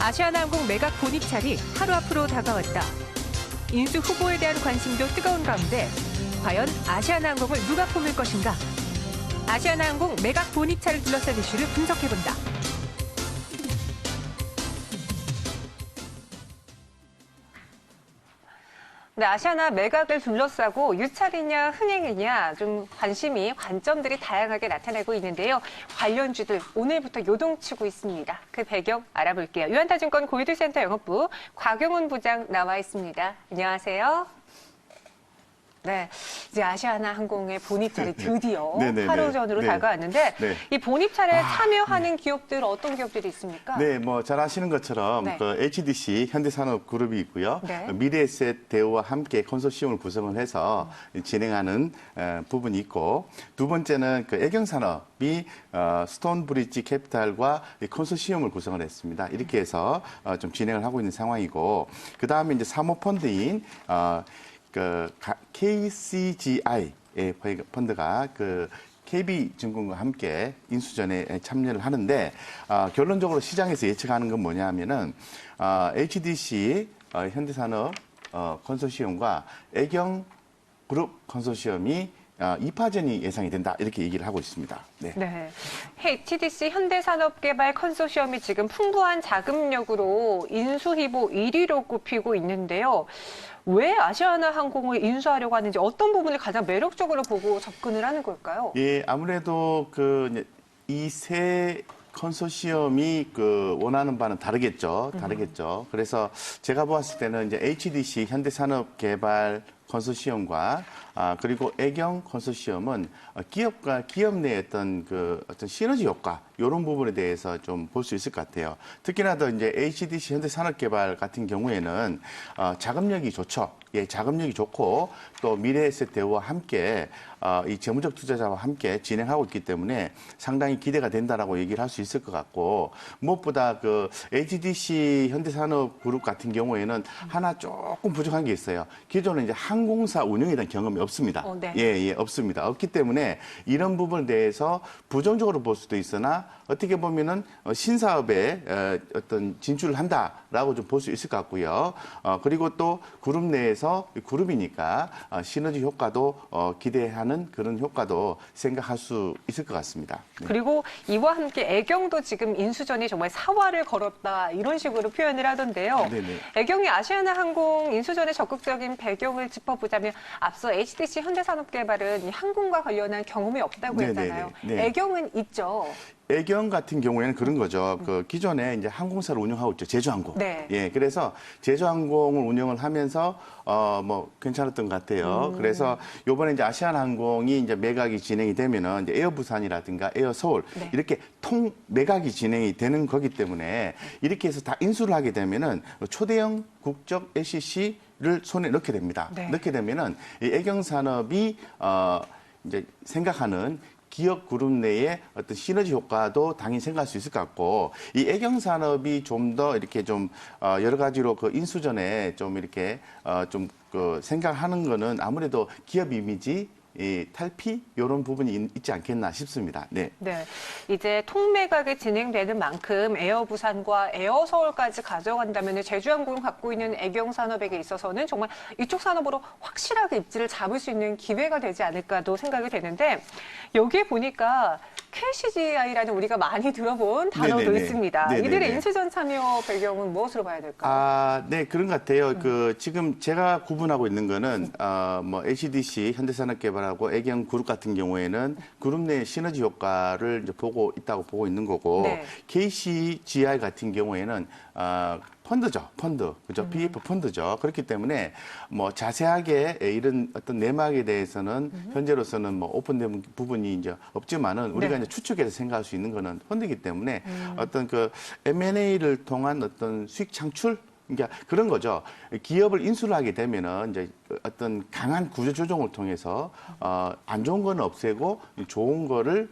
아시아나항공 매각 본입찰이 하루 앞으로 다가왔다. 인수 후보에 대한 관심도 뜨거운 가운데 과연 아시아나항공을 누가 품을 것인가? 아시아나항공 매각 본입찰을 둘러싼 이슈를 분석해본다. 네, 아시아나 매각을 둘러싸고 유찰이냐 흥행이냐 좀 관점들이 다양하게 나타나고 있는데요. 관련주들 오늘부터 요동치고 있습니다. 그 배경 알아볼게요. 유한타증권 고위들센터 영업부 곽영훈 부장 나와 있습니다. 안녕하세요. 네, 이제 아시아나항공의 본입찰이 드디어 하루 전으로 다가왔는데 이 본입찰에 참여하는 기업들 어떤 기업들이 있습니까? 네, 뭐 잘 아시는 것처럼 그 HDC 현대산업그룹이 있고요. 미래에셋 대우와 함께 컨소시엄을 구성을 해서 진행하는 부분이 있고 두 번째는 그 애경산업이 스톤브리지 캐피탈과 컨소시엄을 구성을 했습니다. 이렇게 해서 좀 진행을 하고 있는 상황이고 그 다음에 이제 사모펀드인 그 KCGI 펀드가 그 KB증권과 함께 인수전에 참여를 하는데 결론적으로 시장에서 예측하는 건 뭐냐면은 HDC 현대산업 컨소시엄과 애경그룹 컨소시엄이 2파전이 예상이 된다 이렇게 얘기를 하고 있습니다. 네. HDC 현대산업개발 컨소시엄이 지금 풍부한 자금력으로 인수희보 1위로 꼽히고 있는데요. 왜 아시아나항공을 인수하려고 하는지 어떤 부분을 가장 매력적으로 보고 접근을 하는 걸까요? 예, 아무래도 이 세 컨소시엄이 원하는 바는 다르겠죠. 그래서 제가 보았을 때는 이제 HDC 현대산업개발 컨소시엄과 그리고 애경 컨소시엄은 기업과 기업 내의 어떤 시너지 효과 이런 부분에 대해서 좀 볼 수 있을 것 같아요. 특히나 더 이제 HDC 현대산업개발 같은 경우에는 자금력이 좋죠. 예, 자금력이 좋고 또 미래에셋 대우와 함께 이 재무적 투자자와 함께 진행하고 있기 때문에 상당히 기대가 된다라고 얘기를 할 수 있을 것 같고 무엇보다 그 HDC 현대산업그룹 같은 경우에는 하나 조금 부족한 게 있어요. 기존에 이제 항공사 운영에 대한 경험이 없습니다. 예, 없습니다. 없기 때문에 이런 부분에 대해서 부정적으로 볼 수도 있으나 어떻게 보면은 신사업에 어떤 진출을 한다라고 좀 볼 수 있을 것 같고요. 그리고 또 그룹 내에서 그룹이니까 시너지 효과도 기대하는 그런 효과도 생각할 수 있을 것 같습니다. 네. 그리고 이와 함께 애경도 지금 인수전이 정말 사활을 걸었다 이런 식으로 표현을 하던데요. 애경이 아시아나항공 인수전에 적극적인 배경을 짚어보자면 앞서 HDC 현대산업개발은 항공과 관련한 경험이 없다고 했잖아요. 애경은 있죠. 애경 같은 경우에는 그런 거죠. 기존에 이제 항공사를 운영하고 있죠. 제주항공. 예, 그래서 제주항공을 운영을 하면서 뭐 괜찮았던 것 같아요. 그래서 요번에 이제 아시아나항공이 이제 매각이 진행이 되면은 이제 에어부산이라든가 에어서울 이렇게 통 매각이 진행이 되는 거기 때문에 이렇게 해서 다 인수를 하게 되면은 초대형 국적 LCC를 손에 넣게 됩니다. 넣게 되면은 이 애경산업이 이제 생각하는 기업 그룹 내의 어떤 시너지 효과도 당연히 생각할 수 있을 것 같고 이 애경산업이 좀 더 이렇게 좀 여러 가지로 인수전에 좀 이렇게 생각하는 거는 아무래도 기업 이미지 탈피 이런 부분이 있지 않겠나 싶습니다. 네. 이제 통매각이 진행되는 만큼 에어부산과 에어서울까지 가져간다면 제주항공을 갖고 있는 애경산업에게 있어서는 정말 이쪽 산업으로 확실하게 입지를 잡을 수 있는 기회가 되지 않을까도 생각이 되는데 여기에 보니까 KCGI라는 우리가 많이 들어본 단어도 있습니다. 이들의 인수전 참여 배경은 무엇으로 봐야 될까요? 네, 그런 것 같아요. 지금 제가 구분하고 있는 거는 뭐 HDC 현대산업개발하고 애경그룹 같은 경우에는 그룹 내 시너지 효과를 이제 보고 있다고 보고 있는 거고 KCGI 같은 경우에는 펀드죠, 펀드. 그죠? PF 펀드죠. 그렇기 때문에 뭐 자세하게 이런 어떤 내막에 대해서는 현재로서는 뭐 오픈된 부분이 이제 없지만은 우리가 이제 추측해서 생각할 수 있는 거는 펀드이기 때문에 어떤 M&A를 통한 어떤 수익 창출 그러니까 그런 거죠. 기업을 인수를 하게 되면은 이제 어떤 강한 구조 조정을 통해서 안 좋은 거는 없애고 좋은 거를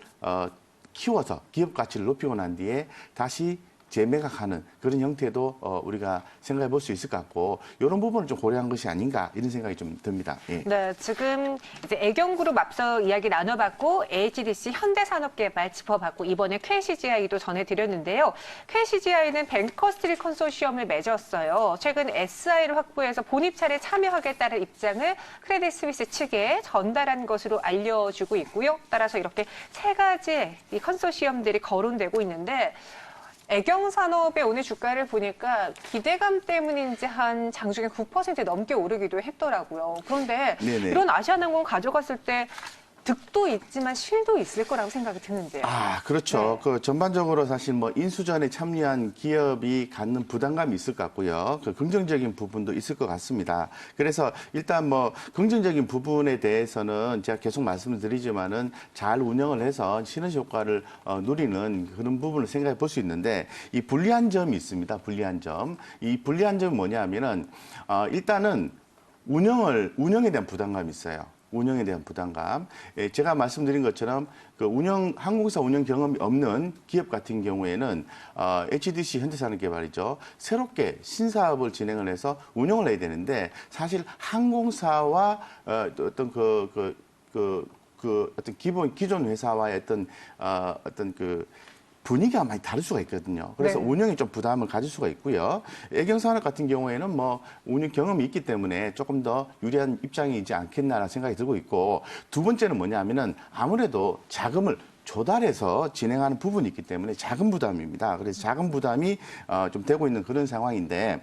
키워서 기업 가치를 높이고 난 뒤에 다시 재매각하는 그런 형태도 우리가 생각해 볼 수 있을 것 같고 이런 부분을 좀 고려한 것이 아닌가 이런 생각이 좀 듭니다. 예. 네, 지금 이제 애경그룹 앞서 이야기 나눠봤고 HDC 현대산업개발 짚어봤고 이번에 KCGI도 전해드렸는데요. KCGI는 뱅커스트리 컨소시엄을 맺었어요. 최근 SI를 확보해서 본입찰에 참여하겠다는 입장을 크레딧 스위스 측에 전달한 것으로 알려지고 있고요. 따라서 이렇게 세 가지 이 컨소시엄들이 거론되고 있는데 애경산업의 오늘 주가를 보니까 기대감 때문인지 한 장중에 9% 넘게 오르기도 했더라고요. 그런데 네네. 이런 아시아나항공 가져갔을 때 득도 있지만 실도 있을 거라고 생각이 드는데요. 아, 그렇죠. 네. 그 전반적으로 사실 뭐 인수전에 참여한 기업이 갖는 부담감이 있을 것 같고요. 그 긍정적인 부분도 있을 것 같습니다. 그래서 일단 뭐 긍정적인 부분에 대해서는 제가 계속 말씀을 드리지만은 잘 운영을 해서 시너지 효과를 누리는 그런 부분을 생각해 볼 수 있는데 이 불리한 점이 있습니다. 불리한 점. 이 불리한 점은 뭐냐면은 일단은 운영에 대한 부담감이 있어요. 운영에 대한 부담감. 예, 제가 말씀드린 것처럼 그 항공사 운영 경험이 없는 기업 같은 경우에는 HDC 현대산업개발이죠. 새롭게 신사업을 진행을 해서 운영을 해야 되는데 사실 항공사와 어떤 어떤 기존 회사와의 어떤 분위기가 많이 다를 수가 있거든요. 그래서 네. 운영에 좀 부담을 가질 수가 있고요. 애경산업 같은 경우에는 뭐 운영 경험이 있기 때문에 조금 더 유리한 입장이지 않겠나라는 생각이 들고 있고 두 번째는 뭐냐면은 아무래도 자금을 조달해서 진행하는 부분이 있기 때문에 자금 부담입니다. 그래서 자금 부담이 좀 되고 있는 그런 상황인데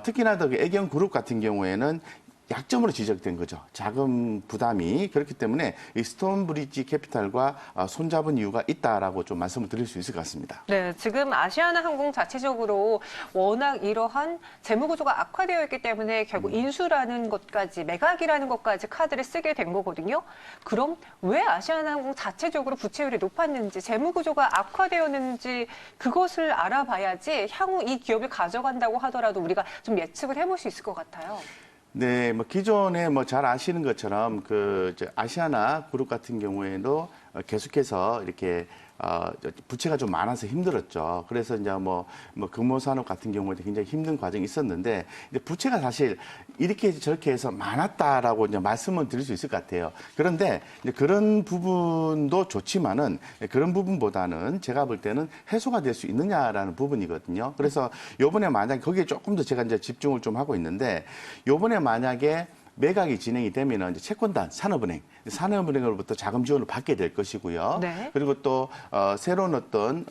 특히나 더 애경그룹 같은 경우에는 약점으로 지적된 거죠. 자금 부담이. 그렇기 때문에 이 스톤브리지 캐피탈과 손잡은 이유가 있다라고 좀 말씀을 드릴 수 있을 것 같습니다. 네, 지금 아시아나항공 자체적으로 워낙 이러한 재무구조가 악화되어 있기 때문에 결국 인수라는 것까지, 매각이라는 것까지 카드를 쓰게 된 거거든요. 그럼 왜 아시아나항공 자체적으로 부채율이 높았는지, 재무구조가 악화되었는지 그것을 알아봐야지 향후 이 기업을 가져간다고 하더라도 우리가 좀 예측을 해볼 수 있을 것 같아요. 네, 뭐 기존에 뭐 잘 아시는 것처럼 이제 아시아나 그룹 같은 경우에도 계속해서 이렇게 부채가 좀 많아서 힘들었죠. 그래서 이제 뭐 금호산업 같은 경우에도 굉장히 힘든 과정이 있었는데 이제 부채가 사실 이렇게 저렇게 해서 많았다라고 이제 말씀을 드릴 수 있을 것 같아요. 그런데 이제 그런 부분도 좋지만은 그런 부분보다는 제가 볼 때는 해소가 될 수 있느냐라는 부분이거든요. 그래서 요번에 만약에 거기에 조금 더 제가 이제 집중을 좀 하고 있는데 요번에 만약에 매각이 진행이 되면 이제 채권단 산업은행으로부터 자금 지원을 받게 될 것이고요. 네. 그리고 또 새로운 어떤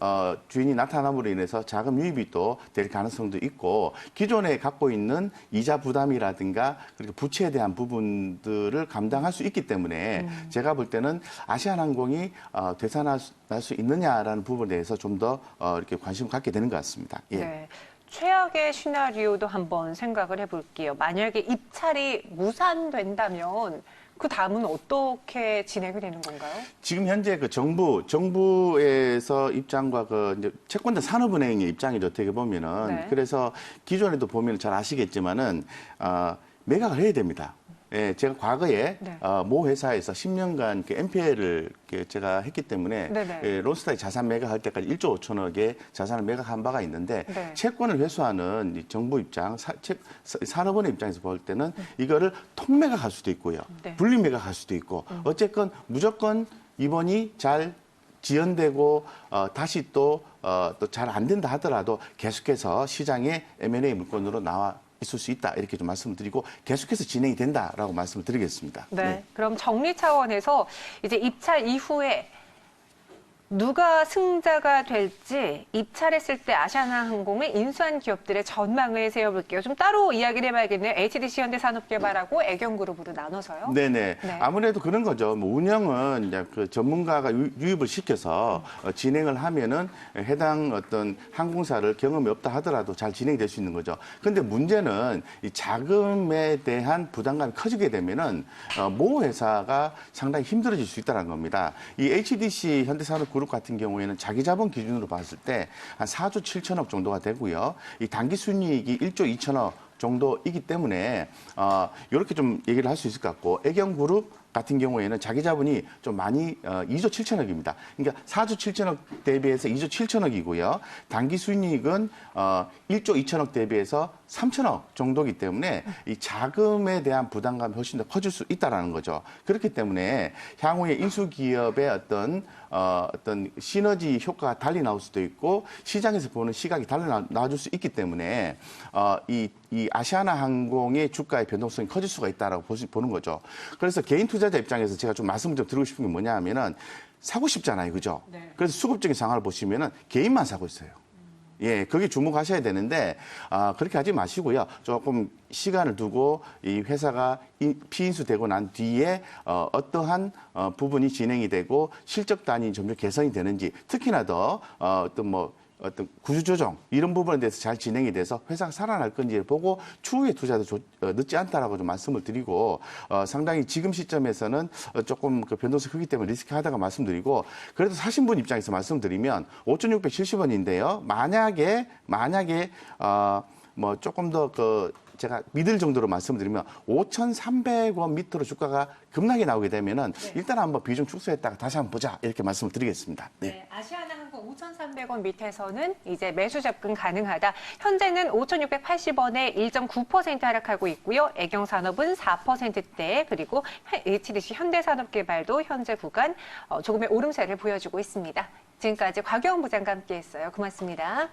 주인이 나타남으로 인해서 자금 유입이 또 될 가능성도 있고 기존에 갖고 있는 이자 부담이라든가 그리고 부채에 대한 부분들을 감당할 수 있기 때문에 제가 볼 때는 아시아나항공이 되살아날 수 있느냐라는 부분에 대해서 좀 더 이렇게 관심을 갖게 되는 것 같습니다. 예. 네. 최악의 시나리오도 한번 생각을 해볼게요. 만약에 입찰이 무산된다면 그 다음은 어떻게 진행이 되는 건가요? 지금 현재 그 정부에서 입장과 이제 채권단 산업은행의 입장이죠. 어떻게 보면은. 네. 그래서 기존에도 보면 잘 아시겠지만은, 매각을 해야 됩니다. 예, 제가 과거에 네. 모 회사에서 10년간 그 MPL을 제가 했기 때문에 네네. 예, 론스타의 자산 매각할 때까지 1조 5천억의 자산을 매각한 바가 있는데 네. 채권을 회수하는 이 정부 입장, 산업은행 입장에서 볼 때는 이거를 통매각할 수도 있고요. 네. 분리매각할 수도 있고 어쨌건 무조건 이번이 잘 지연되고 다시 또 잘 안 된다 하더라도 계속해서 시장에 M&A 물건으로 나와 있을 수 있다 이렇게 좀 말씀을 드리고 계속해서 진행이 된다라고 말씀을 드리겠습니다. 네. 그럼 정리 차원에서 이제 입찰 이후에 누가 승자가 될지 입찰했을 때 아시아나항공을 인수한 기업들의 전망을 세워볼게요. 좀 따로 이야기를 해봐야겠네요. HDC 현대산업개발하고 애경그룹으로 나눠서요. 네네. 네. 아무래도 그런 거죠. 뭐 운영은 이제 그 전문가가 유입을 시켜서 진행을 하면은 해당 어떤 항공사를 경험이 없다 하더라도 잘 진행이 될 수 있는 거죠. 근데 문제는 이 자금에 대한 부담감이 커지게 되면은 모 회사가 상당히 힘들어질 수 있다는 겁니다. 이 HDC 현대산업그룹 같은 경우에는 자기 자본 기준으로 봤을 때 한 4조 7천억 정도가 되고요. 이 단기 순이익이 1조 2천억 정도이기 때문에 이렇게 좀 얘기를 할 수 있을 것 같고 애경그룹 같은 경우에는 자기 자본이 좀 많이 2조 7천억입니다. 그러니까 4조 7천억 대비해서 2조 7천억이고요. 당기 순이익은 1조 2천억 대비해서 3천억 정도이기 때문에 이 자금에 대한 부담감이 훨씬 더 커질 수 있다라는 거죠. 그렇기 때문에 향후에 인수기업의 어떤 시너지 효과가 달리 나올 수도 있고 시장에서 보는 시각이 달리 나와줄 수 있기 때문에 이 아시아나항공의 주가의 변동성이 커질 수가 있다라고 보는 거죠. 그래서 개인 투자자 입장에서 제가 좀 말씀을 좀 드리고 싶은 게 뭐냐면은 사고 싶잖아요, 그죠? 네. 그래서 수급적인 상황을 보시면은 개인만 사고 있어요. 예, 거기 주목하셔야 되는데 그렇게 하지 마시고요. 조금 시간을 두고 이 회사가 피인수되고 난 뒤에 어떠한 부분이 진행이 되고 실적 단위 점점 개선이 되는지 특히나 더 어떤 구조조정 이런 부분에 대해서 잘 진행이 돼서 회사가 살아날 건지를 보고 추후에 투자도 늦지 않다라고 좀 말씀을 드리고 상당히 지금 시점에서는 조금 그 변동성이 크기 때문에 리스크하다가 말씀드리고 그래도 사신 분 입장에서 말씀드리면 5,670원인데요. 만약에 뭐 조금 더 제가 믿을 정도로 말씀드리면 5,300원 밑으로 주가가 급락이 나오게 되면은 일단 한번 비중 축소했다가 다시 한번 보자 이렇게 말씀을 드리겠습니다. 네, 아시아나항공 5,300원 밑에서는 이제 매수 접근 가능하다. 현재는 5,680원에 1.9% 하락하고 있고요. 애경산업은 4%대 그리고 HDC 현대산업개발도 현재 구간 조금의 오름세를 보여주고 있습니다. 지금까지 곽여운 부장과 함께했어요. 고맙습니다.